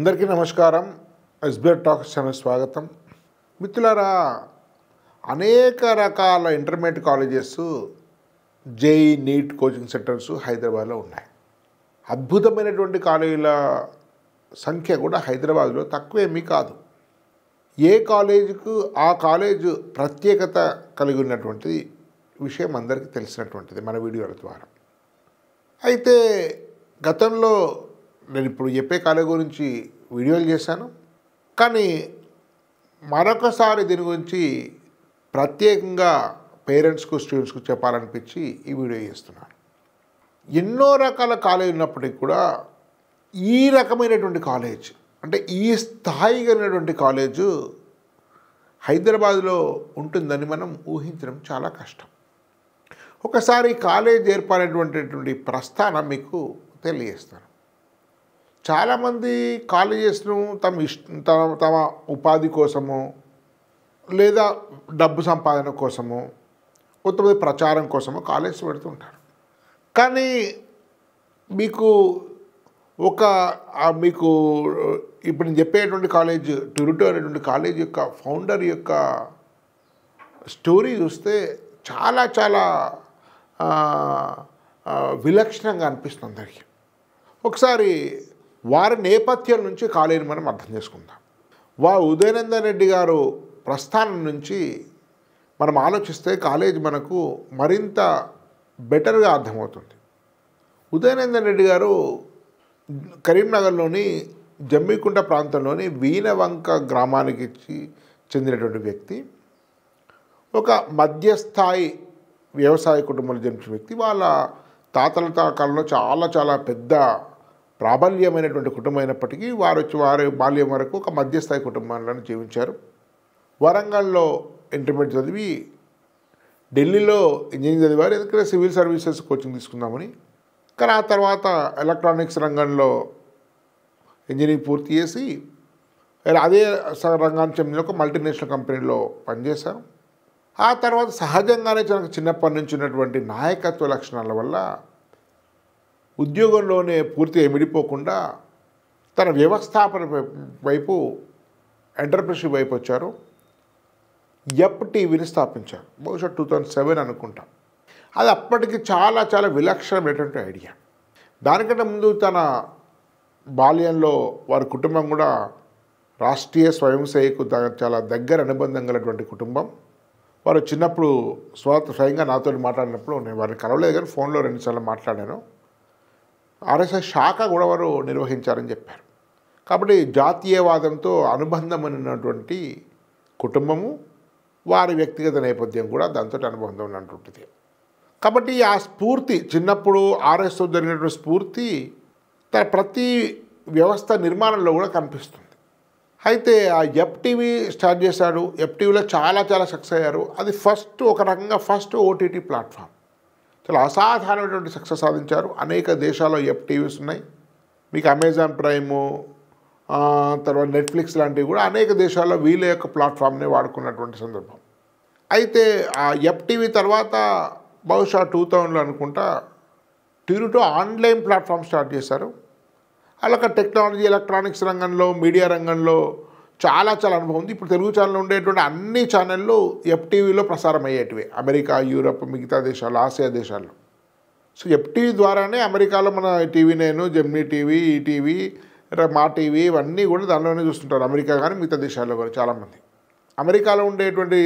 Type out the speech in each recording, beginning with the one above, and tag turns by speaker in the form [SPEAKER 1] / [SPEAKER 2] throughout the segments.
[SPEAKER 1] అందరికీ నమస్కారం. SBR talks channel స్వాగతం. మిత్రులారా, అనేక రకాల intermediate colleges, JEE, NEET coaching centres హైదరాబాద్లో ఉన్నాయి. అద్భుతమైనటువంటి కాలేజీల సంఖ్య కూడా హైదరాబాద్లో తక్కువేమీ కాదు. ఏ కాలేజీకు ఆ కాలేజు ప్రత్యేకత కలిగి ఉన్నటువంటి విషయం అందరికీ తెలిసినటువంటిది మన వీడియోల ద్వారా. అయితే గతంలో నేను ఇప్పుడు చెప్పే కాలేజీ గురించి వీడియోలు చేశాను, కానీ మరొకసారి దీని గురించి ప్రత్యేకంగా పేరెంట్స్కు, స్టూడెంట్స్కు చెప్పాలనిపించి ఈ వీడియో చేస్తున్నాను. ఎన్నో రకాల కాలేజీ ఉన్నప్పటికీ కూడా ఈ రకమైనటువంటి కాలేజ్, అంటే ఈ స్థాయి కలిగినటువంటి కాలేజు హైదరాబాద్లో ఉంటుందని మనం ఊహించడం చాలా కష్టం. ఒకసారి కాలేజ్ ఏర్పడినటువంటి ప్రస్థానం మీకు తెలియజేస్తాను. చాలామంది కాలేజెస్ను తమ ఉపాధి కోసమో లేదా డబ్బు సంపాదన కోసమో కొంతమంది ప్రచారం కోసమో కాలేజ్ పెడుతుంటారు. కానీ మీకు ఇప్పుడు నేను చెప్పేటువంటి కాలేజ్, టొరంటో అనేటువంటి కాలేజ్ యొక్క ఫౌండర్ యొక్క స్టోరీ చూస్తే చాలా చాలా విలక్షణంగా అనిపిస్తుంది అందరికీ. ఒకసారి వారి నేపథ్యం నుంచి కాలేజీని మనం అర్థం చేసుకుందాం. ఉదయనందన్ రెడ్డి గారు ప్రస్థానం నుంచి మనం ఆలోచిస్తే కాలేజ్ మనకు మరింత బెటర్గా అర్థమవుతుంది. ఉదయనందన్ రెడ్డి గారు కరీంనగర్లోని జమ్మికుంట ప్రాంతంలోని వీణవంక గ్రామానికి చెందినటువంటి వ్యక్తి. ఒక మధ్యస్థాయి వ్యవసాయ కుటుంబంలో జన్మించిన వ్యక్తి. వాళ్ళ తాతల కాలంలో చాలా చాలా పెద్ద ప్రాబల్యమైనటువంటి కుటుంబం అయినప్పటికీ వారి బాల్యం వరకు ఒక మధ్యస్థాయి కుటుంబంలో జీవించారు. వరంగల్లో ఇంటర్మీడియట్ చదివి ఢిల్లీలో ఇంజనీరింగ్ చదివారు, ఎందుకంటే సివిల్ సర్వీసెస్ కోచింగ్ తీసుకుందామని. కానీ ఆ తర్వాత ఎలక్ట్రానిక్స్ రంగంలో ఇంజనీరింగ్ పూర్తి చేసి అదే రంగానికి చెందిన ఒక మల్టీనేషనల్ కంపెనీలో పనిచేశారు. ఆ తర్వాత సహజంగానే తనకు చిన్నప్పటి నుంచి ఉన్నటువంటి నాయకత్వ లక్షణాల వల్ల ఉద్యోగంలోనే పూర్తిగా ఇమిడిపోకుండా తన వ్యవస్థాపన వైపు, ఎంటర్ప్రెన్యూర్షిప్ వైపు వచ్చారు. టీవీని స్థాపించారు. బహుశా 2007 అనుకుంటాం. అది అప్పటికి చాలా చాలా విలక్షణమైనటువంటి ఐడియా. దానికంటే ముందు తన బాల్యంలో వారి కుటుంబం కూడా రాష్ట్రీయ స్వయం సేవకు చాలా దగ్గర అనుబంధం గలటువంటి కుటుంబం. వారు చిన్నప్పుడు స్వయంగా నాతో మాట్లాడినప్పుడు, నేను వారిని కలవలేదు కానీ ఫోన్లో 2 సార్లు మాట్లాడాను, ఆర్ఎస్ఎస్ శాఖ కూడా వారు నిర్వహించారని చెప్పారు. కాబట్టి జాతీయవాదంతో అనుబంధం ఉన్నటువంటి కుటుంబము, వారి వ్యక్తిగత నేపథ్యం కూడా దాంతో అనుబంధం ఉన్నటువంటిది. కాబట్టి ఆ స్ఫూర్తి, చిన్నప్పుడు ఆర్ఎస్తో జరిగినటువంటి స్ఫూర్తి తన ప్రతి వ్యవస్థ నిర్మాణంలో కూడా కనిపిస్తుంది. అయితే ఆ టీవీ స్టార్ట్ చేశాడు. టీవీలో చాలా చాలా సక్సెస్ అయ్యారు. అది ఒక రకంగా ఫస్ట్ ఓటీటీ ప్లాట్ఫామ్. చాలా అసాధారణమైనటువంటి సక్సెస్ సాధించారు. అనేక దేశాల్లో టీవీస్ ఉన్నాయి. మీకు అమెజాన్ ప్రైము, తర్వాత నెట్ఫ్లిక్స్ లాంటివి కూడా అనేక దేశాల్లో వీళ్ళ యొక్క ప్లాట్ఫామ్ని వాడుకున్నటువంటి సందర్భం. అయితే ఆ టీవీ తర్వాత బహుశా 2000లో అనుకుంటా టొరంటో ఆన్లైన్ ప్లాట్ఫామ్ స్టార్ట్ చేశారు. అలాగ టెక్నాలజీ, ఎలక్ట్రానిక్స్ రంగంలో, మీడియా రంగంలో చాలా చాలా అనుభవం ఉంది. ఇప్పుడు తెలుగు ఛానల్ ఉండేటువంటి అన్ని ఛానళ్ళు టీవీలో ప్రసారం అయ్యేటివి. అమెరికా, యూరప్, మిగతా దేశాలు, ఆసియా దేశాల్లో. సో టీవీ ద్వారానే అమెరికాలో మన టీవీ9, జెమినీ టీవీ, ఈటీవీ, మా టీవీ ఇవన్నీ కూడా దానిలోనే చూస్తుంటారు. అమెరికా కానీ మిగతా దేశాల్లో కూడా చాలామంది. అమెరికాలో ఉండేటువంటి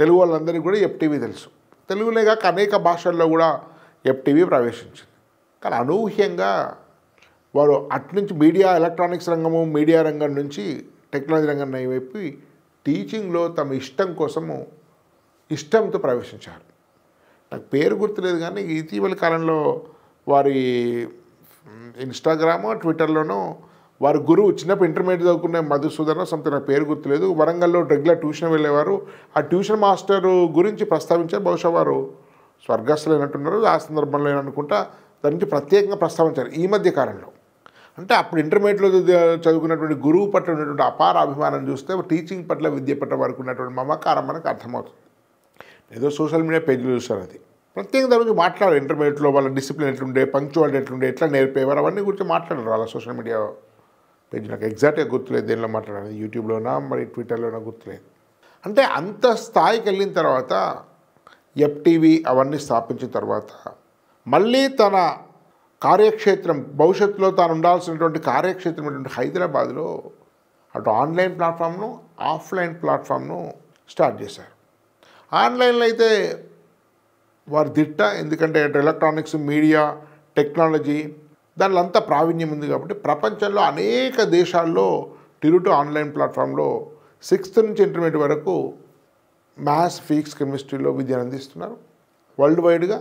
[SPEAKER 1] తెలుగు వాళ్ళందరికీ కూడా టీవీ తెలుసు. తెలుగులే కాక అనేక భాషల్లో కూడా టీవీ ప్రవేశించింది. కానీ అనూహ్యంగా వారు అట్నుంచి మీడియా, ఎలక్ట్రానిక్స్ రంగము, మీడియా రంగం నుంచి టెక్నాలజీ రంగం వైపు టీచింగ్లో తమ ఇష్టంతో ప్రవేశించారు. నాకు పేరు గుర్తులేదు కానీ ఇటీవల కాలంలో వారి ఇన్స్టాగ్రామ్, ట్విట్టర్లోనూ వారి గురువు, చిన్నప్పుడు ఇంటర్మీడియట్ చదువుకునే మధుసూదన్ సంథింగ్, నాకు పేరు గుర్తులేదు, వరంగల్లో రెగ్యులర్ ట్యూషన్ వెళ్ళేవారు. ఆ ట్యూషన్ మాస్టర్ గురించి ప్రస్తావించారు. బహుశా వారు స్వర్గస్థులైనట్టున్నారు. ఆ సందర్భంలో అనుకుంటా దాని నుంచి ప్రత్యేకంగా ప్రస్తావించారు ఈ మధ్య కాలంలో. అంటే అప్పుడు ఇంటర్మీడియట్లో చదువుకున్నటువంటి గురువు పట్ల ఉన్నటువంటి అపార అభిమానం చూస్తే టీచింగ్ పట్ల, విద్య పట్ల వారికి ఉన్నటువంటి మమకారం మనకు అర్థమవుతుంది. ఏదో సోషల్ మీడియా పేజీలు చూస్తారు. అది ప్రత్యేక దాని గురించి మాట్లాడారు. ఇంటర్మీడియట్లో వాళ్ళ డిసిప్లిన్ ఎట్లుండే, పంక్చువాలిటీ ఎట్లుండే, ఎట్లా నేర్పేవారు, అవన్నీ గురించి మాట్లాడారు వాళ్ళ సోషల్ మీడియా పేజ్ నాకు ఎగ్జాక్ట్గా గుర్తులేదు, దేనిలో మాట్లాడాలి, యూట్యూబ్లోనా మరి ట్విట్టర్లోనా గుర్తులేదు. అంటే అంత స్థాయికి వెళ్ళిన తర్వాత ఎఫ్టీవీ అవన్నీ స్థాపించిన తర్వాత మళ్ళీ తన కార్యక్షేత్రం, భవిష్యత్తులో తాను ఉండాల్సినటువంటి కార్యక్షేత్రం ఏంటంటే హైదరాబాద్లో అటు ఆన్లైన్ ప్లాట్ఫామ్ను, ఆఫ్లైన్ ప్లాట్ఫామ్ను స్టార్ట్ చేశారు. ఆన్లైన్లో అయితే వారు దిట్ట, ఎందుకంటే ఎలక్ట్రానిక్స్, మీడియా, టెక్నాలజీ దానిలో అంతా ప్రావీణ్యం ఉంది కాబట్టి ప్రపంచంలో అనేక దేశాల్లో టిరుటు ఆన్లైన్ ప్లాట్ఫామ్లో 6th నుంచి ఇంటర్మీడియట్ వరకు మ్యాథ్స్, ఫిజిక్స్, కెమిస్ట్రీలో విద్యను అందిస్తున్నారు. వరల్డ్ వైడ్గా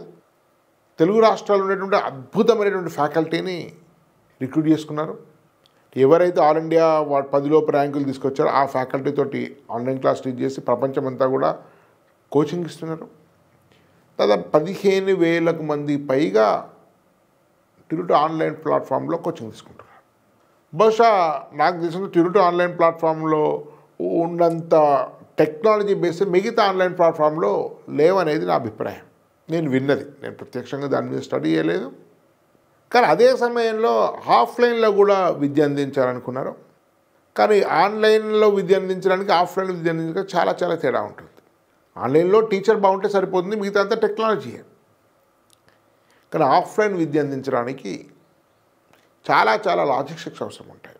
[SPEAKER 1] తెలుగు రాష్ట్రాల్లో ఉన్నటువంటి అద్భుతమైనటువంటి ఫ్యాకల్టీని రిక్రూట్ చేసుకున్నారు. ఎవరైతే ఆల్ ఇండియా 10 ర్యాంకులు తీసుకొచ్చారో ఆ ఫ్యాకల్టీ తోటి ఆన్లైన్ క్లాస్ టీచ్ చేసి ప్రపంచమంతా కూడా కోచింగ్ ఇస్తున్నారు. దాదాపు 15,000 మంది పైగా టిరుటు ఆన్లైన్ ప్లాట్ఫామ్లో కోచింగ్ తీసుకుంటున్నారు. బహుశా నాకు తెలిసిన టిరుటు ఆన్లైన్ ప్లాట్ఫామ్లో ఉన్నంత టెక్నాలజీ బేస్ మిగతా ఆన్లైన్ ప్లాట్ఫామ్లో లేవనేది నా అభిప్రాయం. నేను విన్నది, నేను ప్రత్యక్షంగా దాని మీద స్టడీ చేయలేదు. కానీ అదే సమయంలో ఆఫ్లైన్లో కూడా విద్య అందించాలనుకున్నారు. కానీ ఆన్లైన్లో విద్య అందించడానికి, ఆఫ్లైన్లో విద్య అందించడానికి చాలా చాలా తేడా ఉంటుంది. ఆన్లైన్లో టీచర్ బాగుంటే సరిపోతుంది, మిగతా అంతా టెక్నాలజీ. కానీ ఆఫ్లైన్ విద్య అందించడానికి చాలా చాలా లాజిస్టిక్స్ అవసరం ఉంటాయి.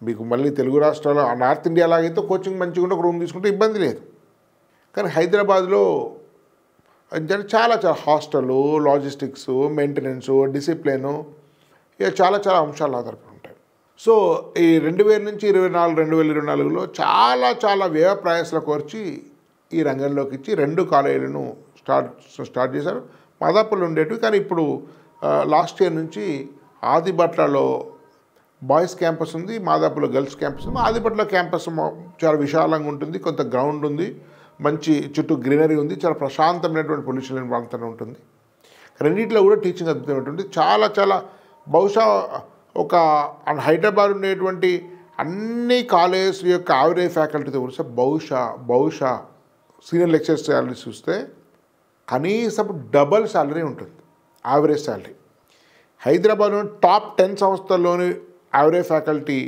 [SPEAKER 1] మీకు మళ్ళీ తెలుగు రాష్ట్రాల్లో నార్త్ ఇండియా లాగైతే కోచింగ్ మంచిగా ఉంటే ఒక రూమ్ తీసుకుంటే ఇబ్బంది లేదు. కానీ హైదరాబాద్లో చాలా చాలా హాస్టలు, లాజిస్టిక్స్, మెయింటెనెన్సు, డిసిప్లిను, ఇక చాలా చాలా అంశాలు ఆధారపడి ఉంటాయి. సో ఈ 2000 నుంచి 2024 చాలా చాలా వ్యయ ప్రయాసాలు కోర్చి ఈ రంగంలోకి ఇచ్చి 2 కాలేజీలను స్టార్ట్ చేశారు. మాదాపూర్లో ఉండేటివి, కానీ ఇప్పుడు లాస్ట్ ఇయర్ నుంచి ఆదిబట్లలో బాయ్స్ క్యాంపస్ ఉంది, మాదాపూర్లో గర్ల్స్ క్యాంపస్ ఉంది. ఆదిబట్ల క్యాంపస్ చాలా విశాలంగా ఉంటుంది, కొంత గ్రౌండ్ ఉంది, మంచి చుట్టూ గ్రీనరీ ఉంది, చాలా ప్రశాంతమైనటువంటి పొల్యూషన్ లేని ప్రాంతంలో ఉంటుంది. రెండింటిలో కూడా టీచింగ్ అద్భుతమైనటువంటి చాలా చాలా బహుశా ఒక హైదరాబాద్ ఉండేటువంటి అన్ని కాలేజెస్ యొక్క యావరేజ్ ఫ్యాకల్టీతో కూడా బహుశా సీనియర్ లెక్చరర్స్ శాలరీ చూస్తే కనీసం డబల్ శాలరీ ఉంటుంది, యావరేజ్ శాలరీ. హైదరాబాద్లో టాప్ 10 సంస్థల్లోని యావరేజ్ ఫ్యాకల్టీ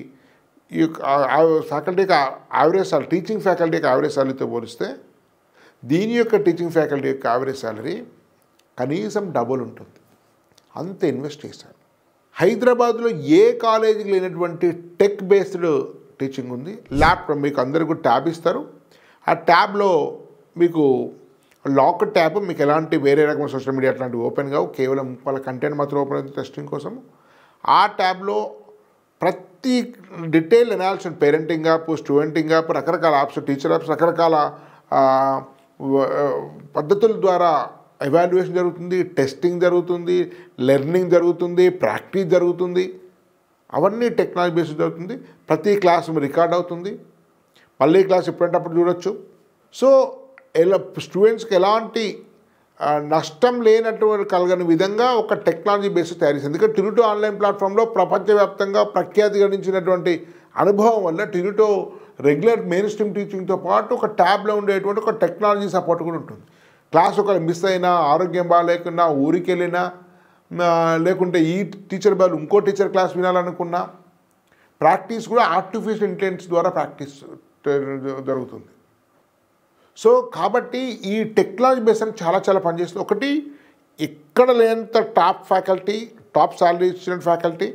[SPEAKER 1] ఫ్యాకల్టీకి యావరేజ్ శాలరీ, టీచింగ్ ఫ్యాకల్టీ యొక్క యావరేజ్ శాలరీతో పోలిస్తే దీని యొక్క టీచింగ్ ఫ్యాకల్టీ యొక్క యావరేజ్ శాలరీ కనీసం డబుల్ ఉంటుంది. అంత ఇన్వెస్ట్ చేశారు. హైదరాబాద్లో ఏ కాలేజీకి లేనటువంటి టెక్ బేస్డ్ టీచింగ్ ఉంది. ల్యాప్టాప్ మీకు అందరికీ కూడా ట్యాబ్ ఇస్తారు. ఆ ట్యాబ్లో మీకు లాక్ ట్యాబ్, మీకు ఎలాంటి వేరే రకమైన సోషల్ మీడియా అట్లాంటివి ఓపెన్ కావు, కేవలం వాళ్ళ కంటెంట్ మాత్రం ఓపెన్ అవుతుంది టెస్టింగ్ కోసం. ఆ ట్యాబ్లో ప్రతి detail analysis, parenting app, studenting app, రకరకాల యాప్స్, టీచర్ యాప్స్, రకరకాల పద్ధతుల ద్వారా ఎవాల్యుయేషన్ జరుగుతుంది, టెస్టింగ్ జరుగుతుంది, లెర్నింగ్ జరుగుతుంది, ప్రాక్టీస్ జరుగుతుంది. అవన్నీ టెక్నాలజీ బేస్డ్ జరుగుతుంది. ప్రతి క్లాస్ రికార్డ్ అవుతుంది, మళ్ళీ క్లాస్ ఎప్పుడంటే అప్పుడు చూడొచ్చు. సో స్టూడెంట్స్కి ఎలాంటి నష్టం లేనటువంటి కలగని విధంగా ఒక టెక్నాలజీ బేస్ తయారు చేసింది. ఎందుకంటే టిరుటు ఆన్లైన్ ప్లాట్ఫామ్లో ప్రపంచవ్యాప్తంగా ప్రఖ్యాతి గడించినటువంటి అనుభవం వల్ల టిరుటు రెగ్యులర్ మెయిన్ స్ట్రీమ్ టీచింగ్తో పాటు ఒక ట్యాబ్లో ఉండేటువంటి ఒక టెక్నాలజీ సపోర్ట్ కూడా ఉంటుంది. క్లాస్ ఒకవేళ మిస్ అయినా, ఆరోగ్యం బాగాలేకున్నా, ఊరికి వెళ్ళినా, లేకుంటే ఈ టీచర్ బదులు ఇంకో టీచర్ క్లాస్ వినాలనుకున్నా ప్రాక్టీస్ కూడా ఆర్టిఫిషియల్ ఇంటెలిజెన్స్ ద్వారా ప్రాక్టీస్ జరుగుతుంది. సో కాబట్టి ఈ టెక్నాలజీ బేస్ అని చాలా చాలా పనిచేస్తుంది. ఒకటి, ఎక్కడ లేనంత టాప్ ఫ్యాకల్టీ, టాప్ శాలరీ ఇచ్చిన ఫ్యాకల్టీ.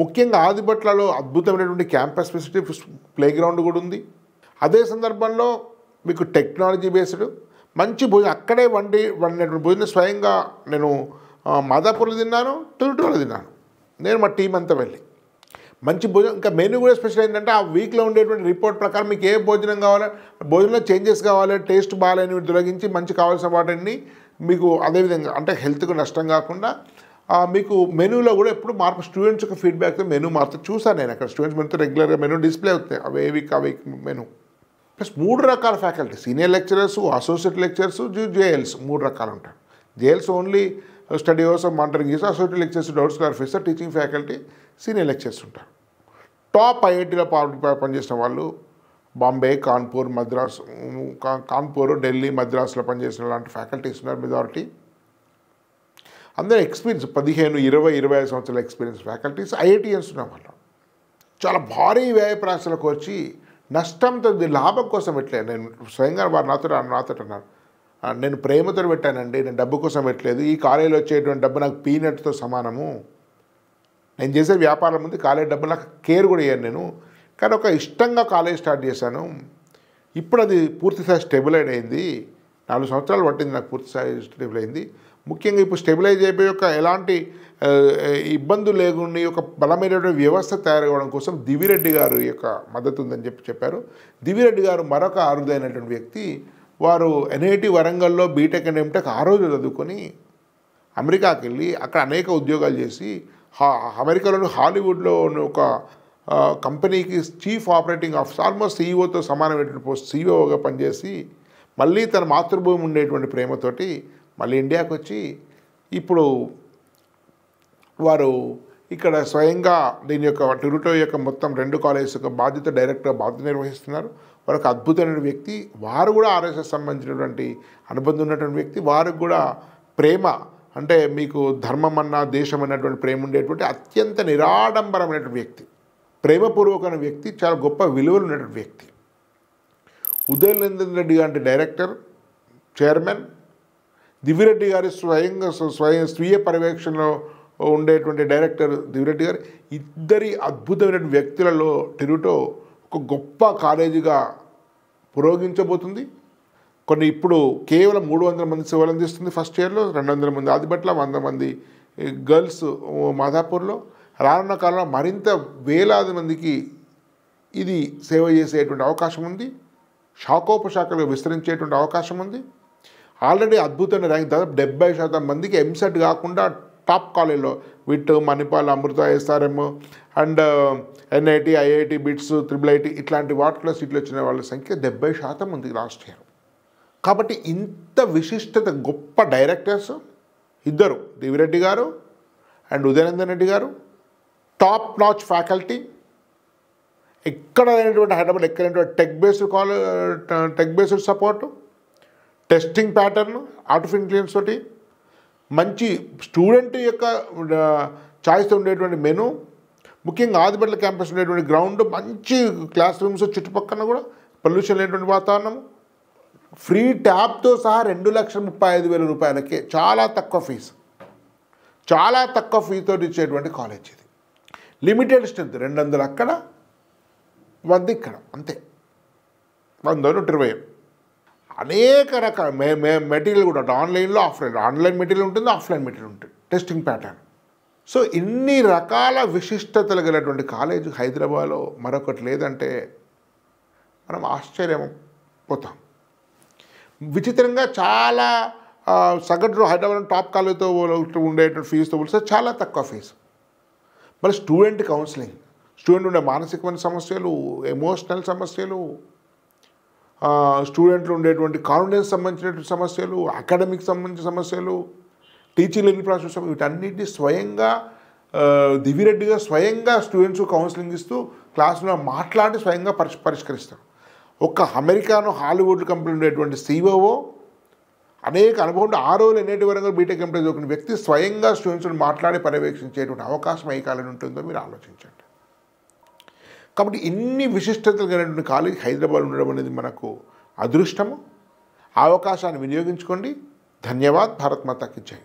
[SPEAKER 1] ముఖ్యంగా ఆదిబట్లలో అద్భుతమైనటువంటి క్యాంపస్ ఫెసిలిటీ, ప్లే గ్రౌండ్ కూడా ఉంది. అదే సందర్భంలో మీకు టెక్నాలజీ బేస్డ్ మంచి భోజనం, అక్కడే వండినటువంటి భోజనం స్వయంగా నేను మాదాపూర్లో తిన్నాను, టిరుటులో తిన్నాను. నేను మా టీం అంతా వెళ్ళి మంచి భోజనం. ఇంకా మెనూ కూడా స్పెషల్ ఏంటంటే ఆ వీక్లో ఉండేటువంటి రిపోర్ట్ ప్రకారం మీకు ఏ భోజనం కావాలో, భోజనంలో చేంజెస్ కావాలి, టేస్ట్ బాగాలేని తొలగించి మంచి కావాల్సిన వాటిని మీకు అదేవిధంగా అంటే హెల్త్కు నష్టం కాకుండా మీకు మెనూలో కూడా ఎప్పుడు మార్పు, స్టూడెంట్స్ యొక్క ఫీడ్బ్యాక్తో మెనూ మారుతుంది. చూసాను నేను అక్కడ స్టూడెంట్స్ మెనూతో రెగ్యులర్గా మెనూ డిస్ప్లే అవుతాయి, అవి ఏ వీక్ మెనూ. ప్లస్ 3 రకాల faculty, senior lecturers, associate lecturers, JLs 3 రకాలు ఉంటారు. JLs only study hours monitoring చేసి, అసోసియేట్ లెక్చర్స్ డౌట్స్ క్లారిఫైస్తారు, టీచింగ్ ఫ్యాకల్టీ, సీనియర్ లెక్చర్స్ ఉంటారు. టాప్ ఐఐటీలో పనిచేసిన వాళ్ళు బాంబే, కాన్పూర్, మద్రాస్, కాన్పూర్, ఢిల్లీ, మద్రాసులో పనిచేసిన లాంటి ఫ్యాకల్టీస్ ఉన్నారు మెజారిటీ. అందరూ ఎక్స్పీరియన్స్ 15, 20, 25 సంవత్సరాల ఎక్స్పీరియన్స్ ఫ్యాకల్టీస్, ఐఐటీఎన్స్ ఉన్న వాళ్ళు చాలా భారీ వ్యయ ప్రయాసాలకు వచ్చి నష్టంతో లాభం కోసం పెట్టలేదు. నేను స్వయంగా వారు నాతో అన్నారు, నేను ప్రేమతో పెట్టానండి, నేను డబ్బు కోసం పెట్టలేదు. ఈ కాలేజీలో వచ్చేటువంటి డబ్బు నాకు పీనట్తో సమానము. నేను చేసే వ్యాపారం ఉంది, కాలేజీ డబ్బు నాకు కేర్ కూడా ఇయ్యాను నేను. కానీ ఒక ఇష్టంగా కాలేజ్ స్టార్ట్ చేశాను. ఇప్పుడు అది పూర్తిస్థాయి స్టెబిలైజ్ అయింది. 4 సంవత్సరాలు పట్టింది నాకు పూర్తిస్థాయి స్టెబిల్ అయింది. ముఖ్యంగా ఇప్పుడు స్టెబిలైజ్ అయిపోయి యొక్క ఎలాంటి ఇబ్బందులు లేకుండా ఒక బలమైనటువంటి వ్యవస్థ తయారు కావడం కోసం దివిరెడ్డి గారు యొక్క మద్దతు ఉందని చెప్పారు. దివిరెడ్డి గారు మరొక అరుదైనటువంటి వ్యక్తి. వారు ఎన్ఐటి వరంగల్లో బీటెక్ అండ్ ఎంటెక్ ఆ రోజు చదువుకొని అమెరికాకి వెళ్ళి అక్కడ అనేక ఉద్యోగాలు చేసి అమెరికాలోని హాలీవుడ్లో ఒక కంపెనీకి చీఫ్ ఆపరేటింగ్ ఆఫీసర్, ఆల్మోస్ట్ సీఈఓతో సమానమైనటువంటి పోస్ట్, సీఈఓగా పనిచేసి మళ్ళీ తన మాతృభూమి ఉండేటువంటి ప్రేమతోటి మళ్ళీ ఇండియాకి వచ్చి ఇప్పుడు వారు ఇక్కడ స్వయంగా దీని యొక్క టొరంటో యొక్క మొత్తం 2 కాలేజెస్ యొక్క డైరెక్టర్గా బాధ్యత నిర్వహిస్తున్నారు. వారు ఒక అద్భుతమైన వ్యక్తి. వారు కూడా ఆర్ఎస్ఎస్ సంబంధించినటువంటి అనుబంధం ఉన్నటువంటి వ్యక్తి. వారికి కూడా ప్రేమ అంటే మీకు ధర్మం అన్న దేశం అన్నటువంటి ప్రేమ ఉండేటువంటి అత్యంత నిరాడంబరమైనటువంటి వ్యక్తి, ప్రేమపూర్వకమైన వ్యక్తి, చాలా గొప్ప విలువలు ఉన్నటువంటి వ్యక్తి. ఉదయనందన్ రెడ్డి గారి డైరెక్టర్, చైర్మన్, దివిరెడ్డి గారి స్వీయ పర్యవేక్షణలో ఉండేటువంటి డైరెక్టర్ దివిరెడ్డి గారు, ఇద్దరి అద్భుతమైన వ్యక్తులలో టొరంటో ఒక గొప్ప కాలేజీగా పురోగమించబోతుంది. కొన్ని ఇప్పుడు కేవలం 300 మంది సేవలు అందిస్తుంది. ఫస్ట్ ఇయర్లో 200 మంది ఆదిబట్ల, 100 మంది గర్ల్స్ మాదాపూర్లో. రానున్న కాలంలో మరింత వేలాది మందికి ఇది సేవ చేసేటువంటి అవకాశం ఉంది. శాఖోపశాఖలు విస్తరించేటువంటి అవకాశం ఉంది. ఆల్రెడీ అద్భుతమైన ర్యాంక్, దాదాపు 70% మందికి ఎంసెట్ కాకుండా టాప్ కాలేజీలో VIT, Manipal, Amrita, SRM and NIT, IIT, BITS, IIIT ఇట్లాంటి వాటిలో సీట్లు వచ్చిన వాళ్ళ సంఖ్య 70% ఉంది లాస్ట్ ఇయర్. కాబట్టి ఇంత విశిష్టత, గొప్ప డైరెక్టర్స్ ఇద్దరు, దివిరెడ్డి గారు అండ్ ఉదయనందన్ రెడ్డి గారు, టాప్ నాచ్ ఫ్యాకల్టీ, ఎక్కడ లేనటువంటి హైదరాబాద్ ఎక్కడైనటువంటి tech based support, testing pattern, artificial intelligence తోటి, మంచి స్టూడెంట్ యొక్క చాయిస్తో ఉండేటువంటి మెను, ముఖ్యంగా ఆదిబట్ల క్యాంపస్ ఉండేటువంటి గ్రౌండ్, మంచి క్లాస్ రూమ్స్, చుట్టుపక్కల కూడా పొల్యూషన్ లేనటువంటి వాతావరణం, ఫ్రీ ట్యాబ్తో సహా 2,35,000 రూపాయలకే, చాలా తక్కువ ఫీజు, చాలా తక్కువ ఫీజుతో ఇచ్చేటువంటి కాలేజ్ ఇది. లిమిటెడ్ స్ట్రెంత్, 200 అక్కడ, 100 ఇక్కడ, అంతే, 120. అనేక రకాల మెటీరియల్ కూడా ఆన్లైన్లో, ఆన్లైన్ మెటీరియల్ ఉంటుంది, ఆఫ్లైన్ మెటీరియల్ ఉంటుంది, టెస్టింగ్ ప్యాటర్న్. సో ఇన్ని రకాల విశిష్టతలు కలిగినటువంటి కాలేజ్ హైదరాబాద్లో మరొకటి లేదంటే మనం ఆశ్చర్యపోతాం. విచిత్రంగా చాలా సగటు హైదరాబాద్ టాప్ కాలేజ్తో ఉండేటువంటి ఫీజుతో పోలిస్తే చాలా తక్కువ ఫీజు. మరి స్టూడెంట్ కౌన్సిలింగ్, స్టూడెంట్ ఉండే మానసికమైన సమస్యలు, ఎమోషనల్ సమస్యలు, స్టూడెంట్లు ఉండేటువంటి కాన్ఫిడెన్స్ సంబంధించినటువంటి సమస్యలు, అకాడమిక్ సంబంధించిన సమస్యలు, టీచింగ్ లెర్నింగ్ ప్రాసెస్, వీటన్నిటిని స్వయంగా దివిరెడ్డిగా స్వయంగా స్టూడెంట్స్ కౌన్సిలింగ్ ఇస్తూ క్లాసులో మాట్లాడి స్వయంగా పరిష్కరిస్తారు. ఒక అమెరికాను హాలీవుడ్ కంపెనీ ఉండేటువంటి COO, అనేక అనుభవం, 6 రోజులు ఎన్ఐటి వరంగల్ బీటెక్ ఎంప్లాయీస్ ఒక వ్యక్తి స్వయంగా స్టూడెంట్స్ని మాట్లాడి పర్యవేక్షించేటువంటి అవకాశం ఏ కాలేజీ ఉంటుందో మీరు ఆలోచించండి. కాబట్టి ఇన్ని విశిష్టతలు కలిగినటువంటి కాలేజ్ హైదరాబాద్ ఉండడం అనేది మనకు అదృష్టము. అవకాశాన్ని వినియోగించుకోండి. ధన్యవాద్. భారత్ మాతాకి జై.